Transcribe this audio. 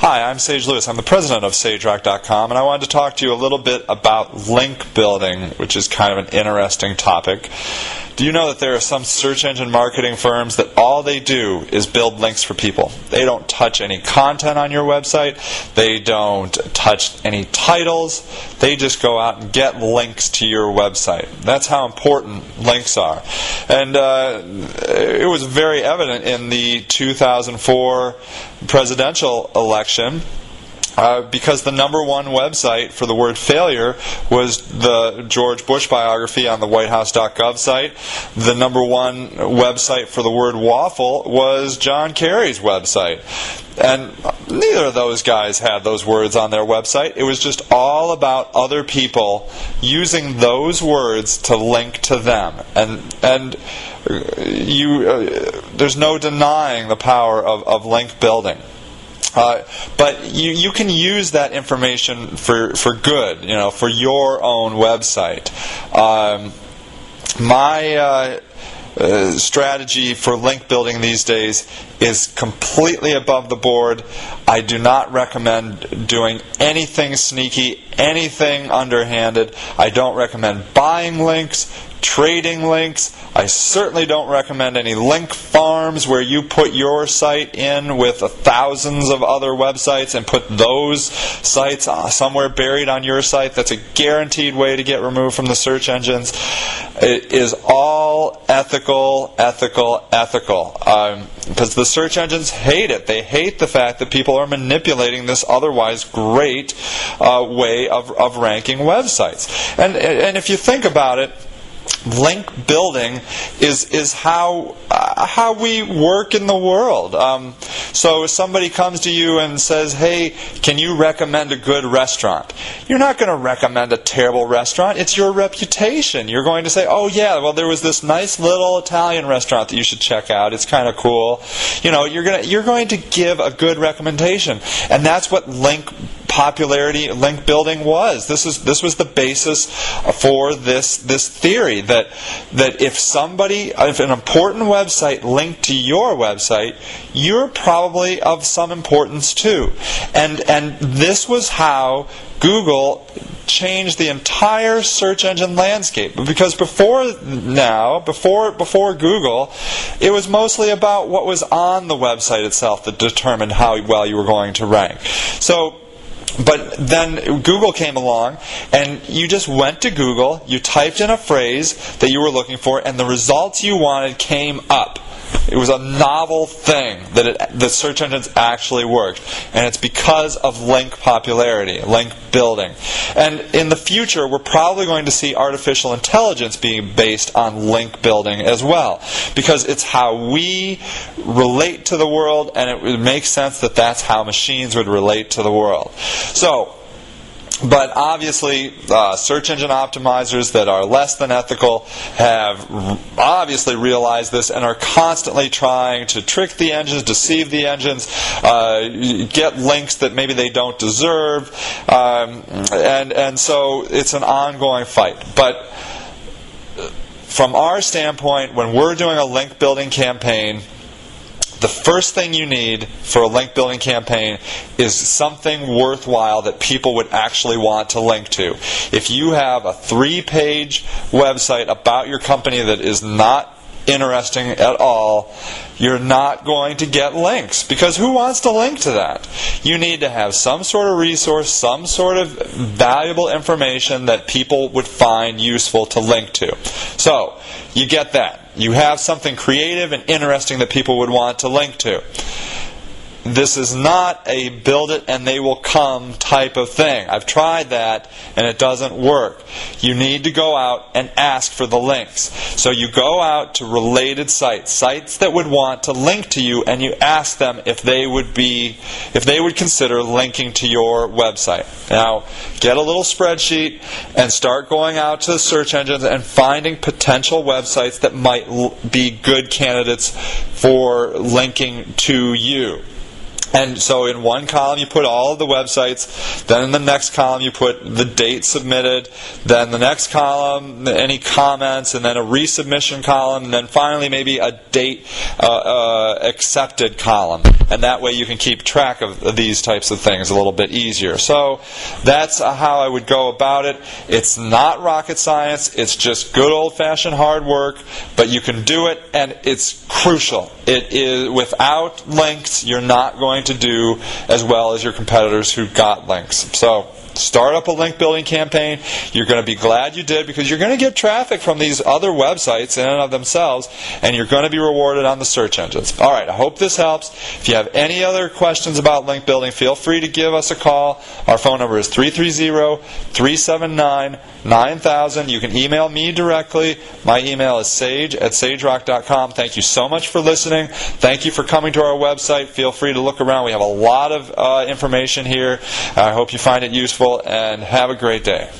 Hi, I'm Sage Lewis. I'm the president of SageRock.com, and I wanted to talk to you a little bit about link building, which is kind of an interesting topic. Do you know that there are some search engine marketing firms that all they do is build links for people? They don't touch any content on your website. They don't touch any titles. They just go out and get links to your website. That's how important links are. And it was very evident in the 2004 presidential election. Because the number one website for the word failure was the George Bush biography on the WhiteHouse.gov site. The number one website for the word waffle was John Kerry's website. And neither of those guys had those words on their website. It was just all about other people using those words to link to them. And there's no denying the power of link building. But you can use that information for good, for your own website. My strategy for link building these days is completely above the board. I do not recommend doing anything sneaky, anything underhanded. I don't recommend buying links, trading links. I certainly don't recommend any link farms where you put your site in with thousands of other websites and put those sites somewhere buried on your site. That's a guaranteed way to get removed from the search engines. It is all ethical. Because the search engines hate it. They hate the fact that people are manipulating this otherwise great way of ranking websites. And if you think about it, link building is how we work in the world. So if somebody comes to you and says, "Hey, can you recommend a good restaurant?" You're not going to recommend a terrible restaurant. It's your reputation. You're going to say, "Oh yeah, well there was this nice little Italian restaurant that you should check out. It's kind of cool." You're going to give a good recommendation, and that's what link building was. This was the basis for this theory that if an important website linked to your website, you're probably of some importance too. And this was how Google changed the entire search engine landscape. Because before Google, it was mostly about what was on the website itself that determined how well you were going to rank. But then Google came along, and you just went to Google, you typed in a phrase that you were looking for, and the results you wanted came up. It was a novel thing that the search engines actually worked. And it's because of link popularity, link building. And in the future, we're probably going to see artificial intelligence being based on link building as well. Because it's how we relate to the world, and it makes sense that that's how machines would relate to the world. But obviously, search engine optimizers that are less than ethical have obviously realized this and are constantly trying to trick the engines, deceive the engines, get links that maybe they don't deserve, and so it's an ongoing fight. But from our standpoint, when we're doing a link building campaign, the first thing you need for a link building campaign is something worthwhile that people would actually want to link to. If you have a 3-page website about your company that is not interesting at all, you're not going to get links, because who wants to link to that? You need to have some sort of resource, some sort of valuable information that people would find useful to link to. So, you get that. You have something creative and interesting that people would want to link to. This is not a build it and they will come type of thing. I've tried that and it doesn't work. You need to go out and ask for the links. So you go out to related sites that would want to link to you, and you ask them if they would consider linking to your website. Now, get a little spreadsheet and start going out to the search engines and finding potential websites that might be good candidates for linking to you. And so in one column you put all of the websites, then in the next column you put the date submitted, then the next column any comments, and then a resubmission column, and then finally maybe a date accepted column. and that way you can keep track of these types of things a little bit easier. So that's how I would go about it. It's not rocket science. It's just good old-fashioned hard work, but you can do it, and it's crucial. It is, without links, you're not going to do as well as your competitors who got links. So start up a link building campaign. You're going to be glad you did, because you're going to get traffic from these other websites in and of themselves, and you're going to be rewarded on the search engines. All right, I hope this helps. If you have any other questions about link building, feel free to give us a call. Our phone number is 330-379-9000. You can email me directly. My email is sage@sagerock.com. Thank you so much for listening. Thank you for coming to our website. Feel free to look around. We have a lot of information here. I hope you find it useful, and have a great day.